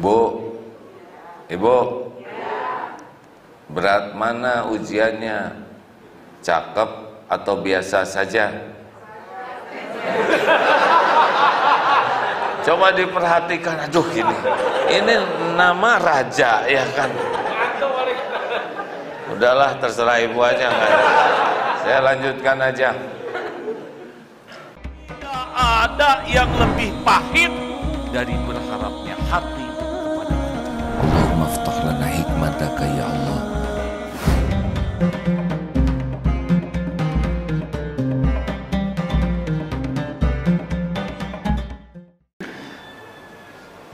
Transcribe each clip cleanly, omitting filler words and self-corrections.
Bu, Ibu, berat mana ujiannya? Cakep atau biasa saja? Coba diperhatikan, aduh ini nama raja ya kan. Udahlah terserah ibu aja, saya lanjutkan aja. Tidak ada yang lebih pahit dari berharapnya hati kepada Allah. Allahumma aftah lana hikmataka ya Allah.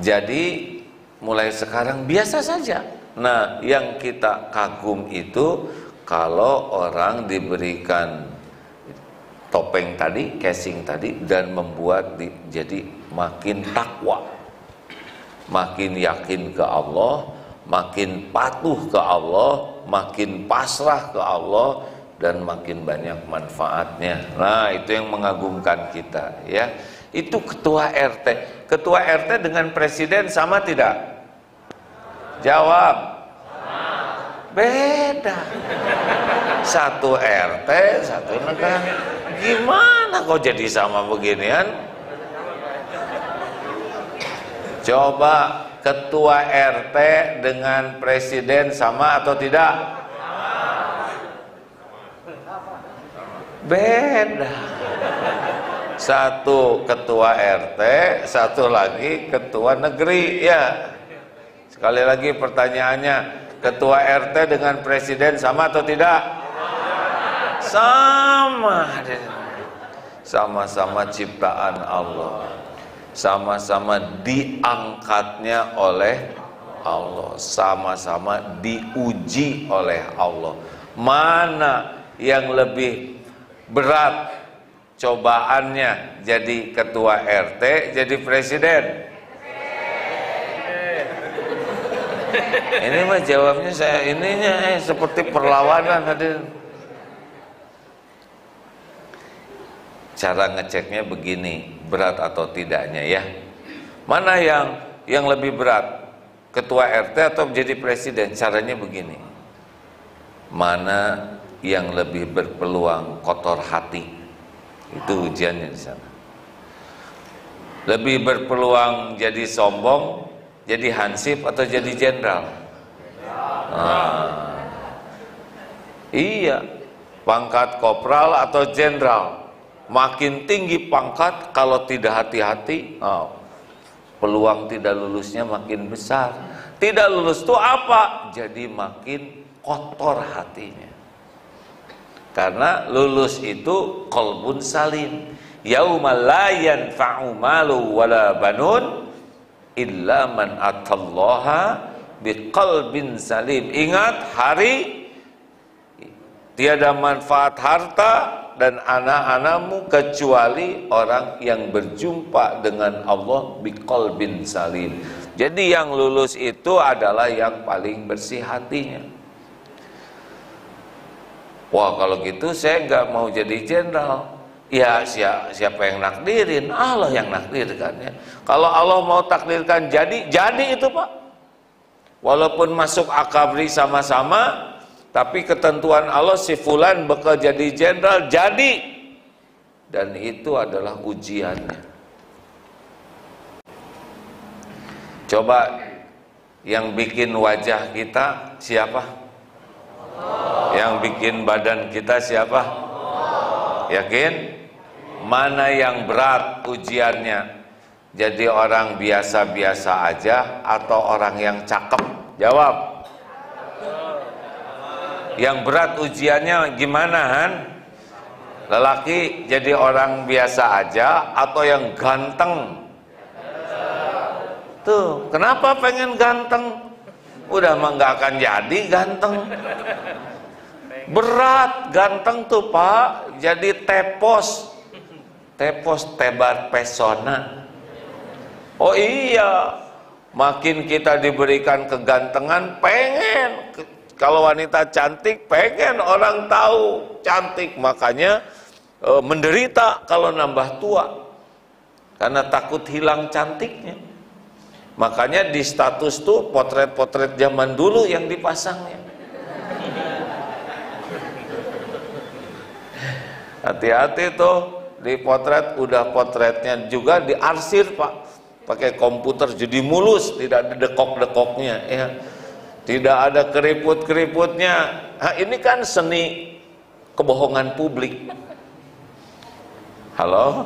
Jadi mulai sekarang biasa saja. Nah, yang kita kagum itu kalau orang diberikan topeng tadi, casing tadi, dan membuat jadi makin takwa, makin yakin ke Allah, makin patuh ke Allah, makin pasrah ke Allah, dan makin banyak manfaatnya. Nah, itu yang mengagumkan kita, ya. Itu ketua RT. Ketua RT dengan presiden sama tidak? Jawab. Beda. Satu RT, satu negara. Gimana kok jadi sama beginian? Coba ketua RT dengan presiden sama atau tidak? Beda. Satu ketua RT, satu lagi ketua negeri, ya. Sekali lagi pertanyaannya, ketua RT dengan presiden sama atau tidak? Sama. Sama-sama ciptaan Allah, sama-sama diangkatnya oleh Allah, sama-sama diuji oleh Allah. Mana yang lebih berat cobaannya, jadi ketua RT, jadi presiden? Ini mah jawabnya saya ininya seperti perlawanan hadir. Cara ngeceknya begini, berat atau tidaknya ya. Mana yang lebih berat? Ketua RT atau menjadi presiden? Caranya begini. Mana yang lebih berpeluang kotor hati? Itu ujiannya di sana. Lebih berpeluang jadi sombong, jadi hansip atau jadi jenderal? Iya, pangkat kopral atau jenderal. Makin tinggi pangkat, kalau tidak hati-hati, peluang tidak lulusnya makin besar. Tidak lulus itu apa? Jadi makin kotor hatinya. Karena lulus itu qalbun salim. Yauma la yanfa'u malu wala banun illa man atallaha biqalbin salim. Ingat, hari tiada manfaat harta dan anak-anakmu kecuali orang yang berjumpa dengan Allah biqalbin salim. Jadi yang lulus itu adalah yang paling bersih hatinya. Wah, kalau gitu saya nggak mau jadi jenderal. Ya siapa yang nakdirin? Allah yang nakdirkan ya. Kalau Allah mau takdirkan jadi itu Pak. Walaupun masuk akabri sama-sama, tapi ketentuan Allah si fulan bakal jadi jenderal, jadi. Dan itu adalah ujiannya. Coba yang bikin wajah kita siapa? Yang bikin badan kita siapa? Yakin? Mana yang berat ujiannya? Jadi orang biasa-biasa aja atau orang yang cakep? Jawab. Yang berat ujiannya gimana, Han? Lelaki jadi orang biasa aja atau yang ganteng? Tuh, kenapa pengen ganteng? Udah mah nggak akan jadi ganteng. Berat ganteng tuh Pak, jadi tepos tebar pesona. Oh iya, makin kita diberikan kegantengan, pengen. Kalau wanita cantik, pengen orang tahu cantik. Makanya menderita kalau nambah tua, karena takut hilang cantiknya. Makanya di status tuh potret-potret zaman dulu yang dipasangnya. Hati-hati tuh, di potret udah potretnya juga diarsir Pak, pakai komputer jadi mulus, tidak ada dekok-dekoknya ya. Tidak ada keriput-keriputnya. Nah, ini kan seni kebohongan publik. Halo?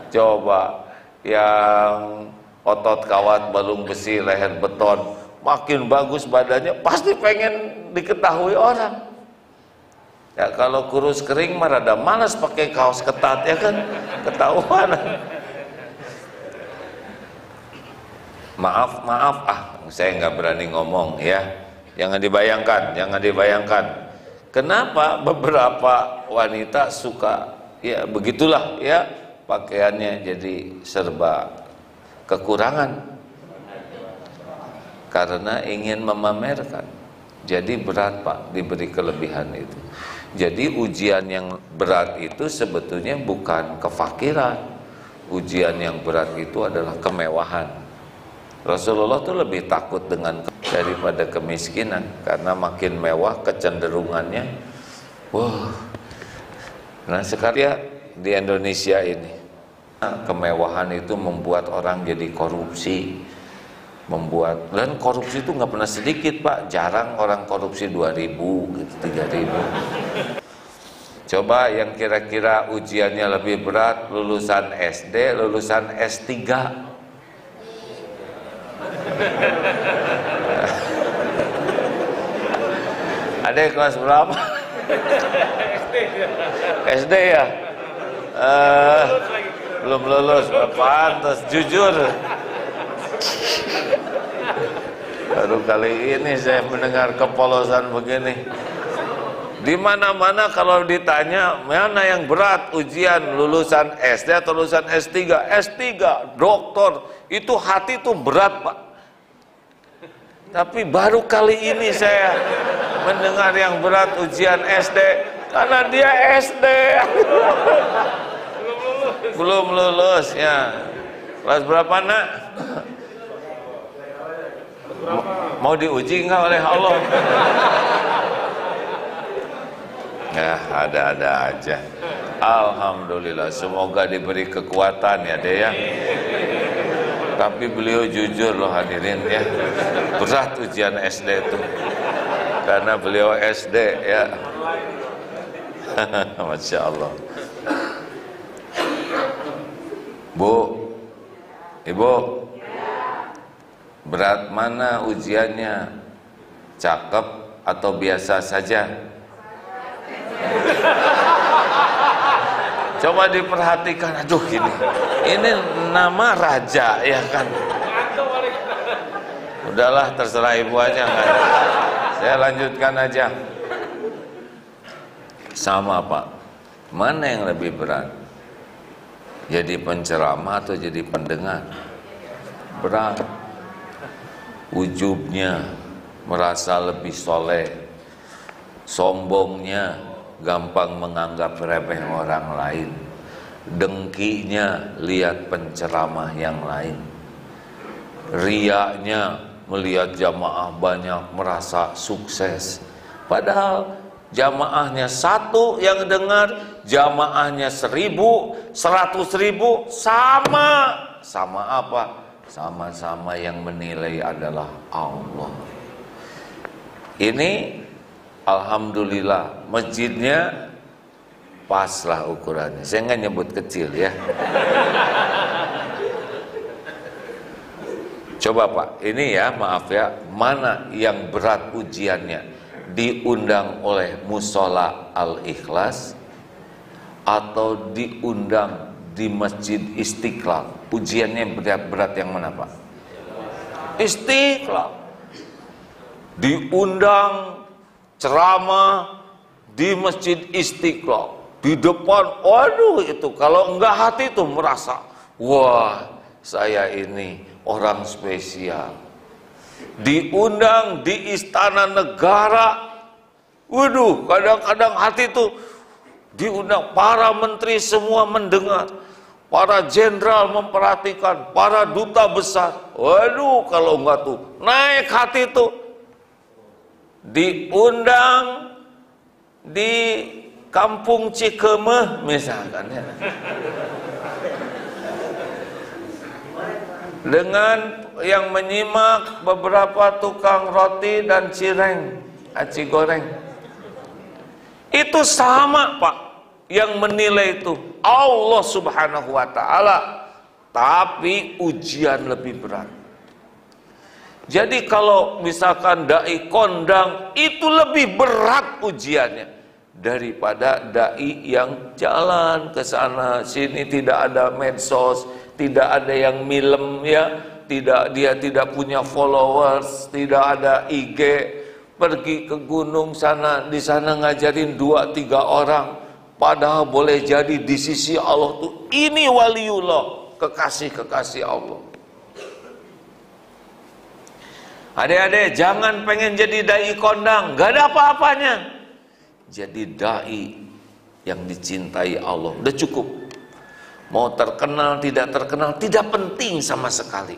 Coba yang otot kawat, balung besi, leher beton, makin bagus badannya, pasti pengen diketahui orang. Ya kalau kurus kering mah rada malas pakai kaos ketat ya kan, ketahuan. Maaf, saya nggak berani ngomong ya. Jangan dibayangkan. Kenapa beberapa wanita suka ya begitulah ya, pakaiannya jadi serba kekurangan karena ingin memamerkan. Jadi berat Pak diberi kelebihan itu. Jadi ujian yang berat itu sebetulnya bukan kefakiran. Ujian yang berat itu adalah kemewahan. Rasulullah tuh lebih takut daripada kemiskinan, karena makin mewah kecenderungannya. Wah. Nah sekarang ya di Indonesia ini kemewahan itu membuat orang jadi korupsi, dan korupsi itu nggak pernah sedikit Pak. Jarang orang korupsi 2.000 gitu, 3.000. Coba yang kira-kira ujiannya lebih berat, lulusan SD, lulusan S3. Ada kelas berapa? SD ya? Belum lulus, pantas jujur. Baru kali ini saya mendengar kepolosan begini. Di mana-mana kalau ditanya mana yang berat ujian, lulusan SD atau lulusan S3? S3, doktor, itu hati itu berat Pak. Tapi baru kali ini saya mendengar yang berat ujian SD, karena dia SD. Belum lulus ya. Kelas berapa nak? Mau diuji enggak oleh Allah? Ya ada-ada aja. Alhamdulillah, semoga diberi kekuatan ya deh ya. Tapi beliau jujur loh hadirin ya, berat ujian SD itu karena beliau SD ya. Masya Allah. Bu, Ibu, berat mana ujiannya? Cakep atau biasa saja? Coba diperhatikan, aduh ini nama raja ya kan. Udahlah terserah ibu aja kan. Saya lanjutkan aja. Sama Pak, mana yang lebih berat? Jadi penceramah atau jadi pendengar? Berat. Ujubnya merasa lebih soleh, sombongnya gampang menganggap remeh orang lain, dengkinya lihat penceramah yang lain, riaknya melihat jamaah banyak merasa sukses, padahal jamaahnya satu yang dengar, jamaahnya 1.000, 100.000, sama apa? Sama-sama yang menilai adalah Allah. Ini alhamdulillah masjidnya pas lah ukurannya. Saya nggak nyebut kecil ya. Coba Pak, ini ya maaf ya, mana yang berat ujiannya? Diundang oleh Musola Al-Ikhlas atau diundang di Masjid Istiqlal? Ujiannya berat yang mana Pak? Istiqlal. Diundang ceramah di Masjid Istiqlal di depan, waduh itu kalau enggak hati itu merasa, wah saya ini orang spesial. Diundang di Istana Negara, waduh kadang-kadang hati itu diundang, para menteri semua mendengar, para jenderal memperhatikan, para duta besar. Waduh, kalau enggak tuh naik hati tuh. Diundang di Kampung Cikemeh misalkan ya. Dengan yang menyimak beberapa tukang roti dan cireng, aci goreng. Itu sama, Pak. Yang menilai itu Allah Subhanahu wa ta'ala, tapi ujian lebih berat. Jadi kalau misalkan dai kondang, itu lebih berat ujiannya daripada dai yang jalan ke sana sini, tidak ada medsos, tidak ada yang milem ya, dia tidak punya followers, tidak ada IG, pergi ke gunung sana, di sana ngajarin 2-3 orang, padahal boleh jadi di sisi Allah tuh ini waliullah, kekasih Allah. Adik-adik, jangan pengen jadi dai kondang, gak ada apa-apanya. Jadi dai yang dicintai Allah, udah cukup. Mau terkenal, tidak terkenal, tidak penting sama sekali.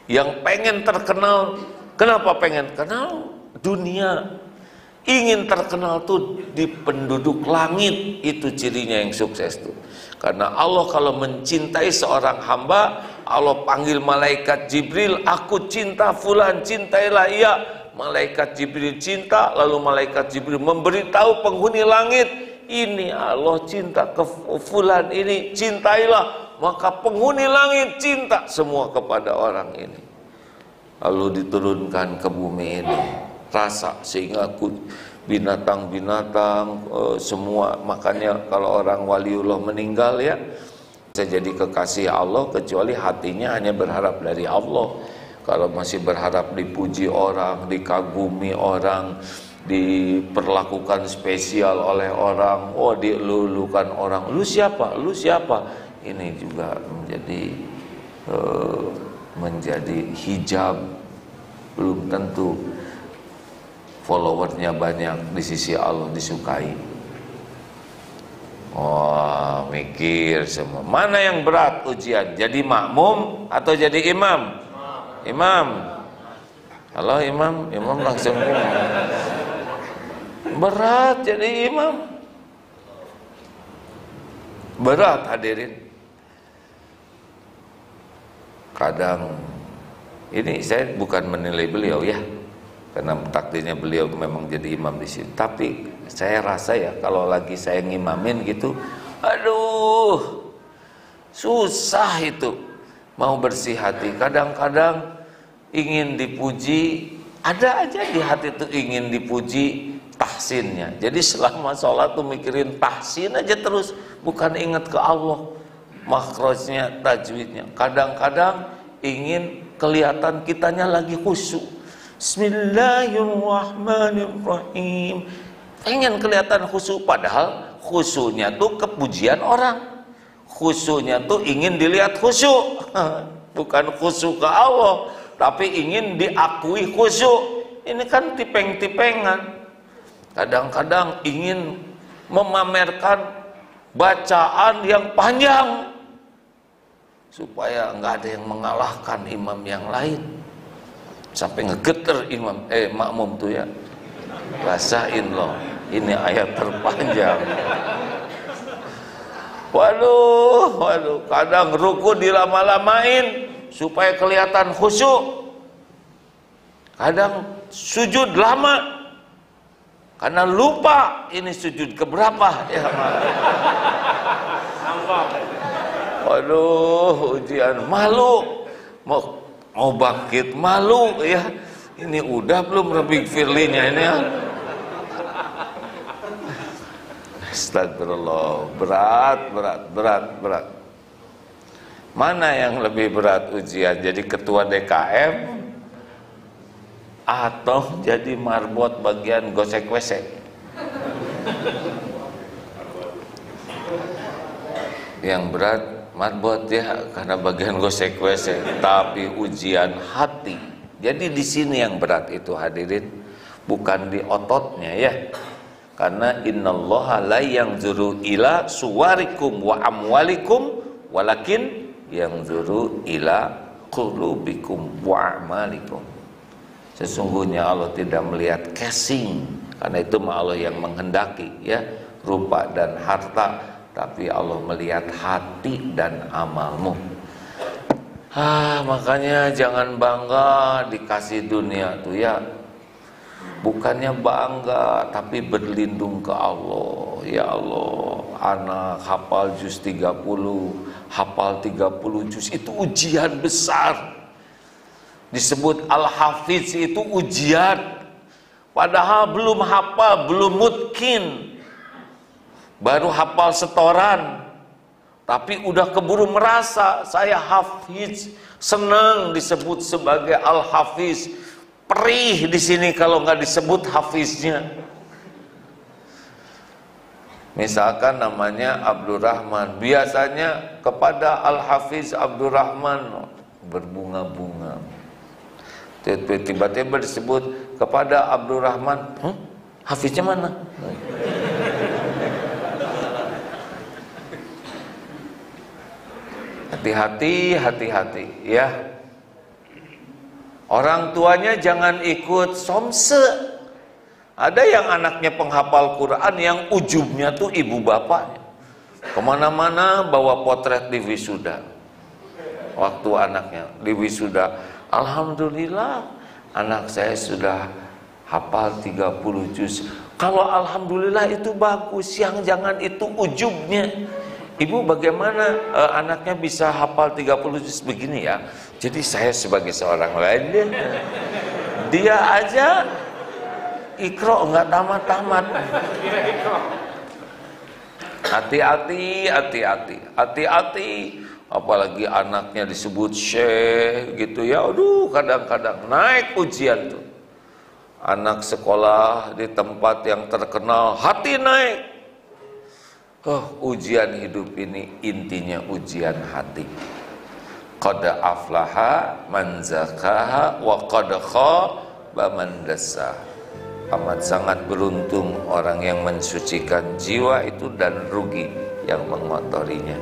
Yang pengen terkenal, kenapa pengen kenal? Dunia. Ingin terkenal tuh di penduduk langit, itu cirinya yang sukses tuh. Karena Allah kalau mencintai seorang hamba, Allah panggil malaikat Jibril, aku cinta fulan, cintailah ia. Malaikat Jibril cinta, lalu malaikat Jibril memberitahu penghuni langit, ini Allah cinta ke fulan ini, cintailah. Maka penghuni langit cinta semua kepada orang ini. Lalu diturunkan ke bumi ini rasa, sehingga binatang-binatang semua. Makanya kalau orang waliullah meninggal ya, bisa jadi kekasih Allah, kecuali hatinya hanya berharap dari Allah. Kalau masih berharap dipuji orang, dikagumi orang, diperlakukan spesial oleh orang, oh dilulukan orang, lu siapa? Lu siapa? Ini juga menjadi hijab. Belum tentu followernya banyak di sisi Allah disukai. Oh, mikir semua. Mana yang berat ujian? Jadi makmum atau jadi imam? Imam. Halo imam, imam langsung berat jadi imam. Berat hadirin. Kadang ini saya bukan menilai beliau ya, karena takdirnya beliau memang jadi imam di sini. Tapi saya rasa ya, kalau lagi saya ngimamin gitu, aduh, susah itu mau bersih hati. Kadang-kadang ingin dipuji, ada aja di hati itu ingin dipuji, tahsinnya. Jadi selama sholat tuh mikirin tahsin aja terus, bukan ingat ke Allah, makhrajnya, tajwidnya. Kadang-kadang ingin kelihatan kitanya lagi khusyuk. Bismillahirrahmanirrahim. Pengen kelihatan khusyuk, padahal khusyuknya tuh kepujian orang. Khusyuknya tuh ingin dilihat khusyuk. Bukan khusyuk ke Allah, tapi ingin diakui khusyuk. Ini kan tipeng-tipengan. Kadang-kadang ingin memamerkan bacaan yang panjang supaya nggak ada yang mengalahkan imam yang lain. Sampai ngegeter makmum tuh ya, rasain loh, ini ayat terpanjang. Waduh, kadang ruku dilama-lamain supaya kelihatan khusyuk. Kadang sujud lama karena lupa ini sujud keberapa ya. Waduh, ujian, malu, mau bangkit malu ya. Ini udah belum Rabbik Firlinya ini ya. Astagfirullah, berat. Mana yang lebih berat ujian? Jadi ketua DKM atau jadi marbot bagian gosek-wesek? Yang berat marbot ya, karena bagian gosek-wesek. Tapi ujian hati. Jadi di sini yang berat itu hadirin, bukan di ototnya ya. Karena innallaha la yanzuru ila suwarikum wa amwalikum walakin yanzuru ila qulubikum wa a'malikum. Sesungguhnya Allah tidak melihat casing, karena itu Allah yang menghendaki ya, rupa dan harta, tapi Allah melihat hati dan amalmu. Makanya jangan bangga dikasih dunia tuh ya. Bukannya bangga, tapi berlindung ke Allah. Ya Allah, anak hafal juz 30, hafal 30 juz, itu ujian besar. Disebut Al-Hafiz itu ujian. Padahal belum hafal, belum mutkin, baru hafal setoran, tapi udah keburu merasa saya hafiz, senang disebut sebagai Al-Hafiz. Perih di sini kalau nggak disebut hafiznya. Misalkan namanya Abdurrahman, biasanya kepada Al-Hafiz Abdurrahman berbunga-bunga. Tiba-tiba disebut kepada Abdurrahman, hafiznya mana? Hati-hati, hati-hati ya. Orang tuanya jangan ikut somse. Ada yang anaknya penghafal Quran yang ujubnya tuh ibu bapaknya. Kemana-mana bawa potret di wisuda. Waktu anaknya di wisuda, alhamdulillah anak saya sudah hafal 30 juz. Kalau alhamdulillah itu bagus, yang jangan itu ujubnya. Ibu bagaimana anaknya bisa hafal 30 juz begini ya? Jadi saya sebagai seorang lain, dia aja Iqra enggak tamat-tamat. Hati-hati, hati-hati, hati-hati. Apalagi anaknya disebut syekh gitu ya. Aduh, kadang-kadang naik ujian tuh. Anak sekolah di tempat yang terkenal, hati naik. Ujian hidup ini intinya ujian hati. Qad aflaha man zakaha wa qad khaba man dassaha. Amat sangat beruntung orang yang mensucikan jiwa itu dan rugi yang mengotorinya.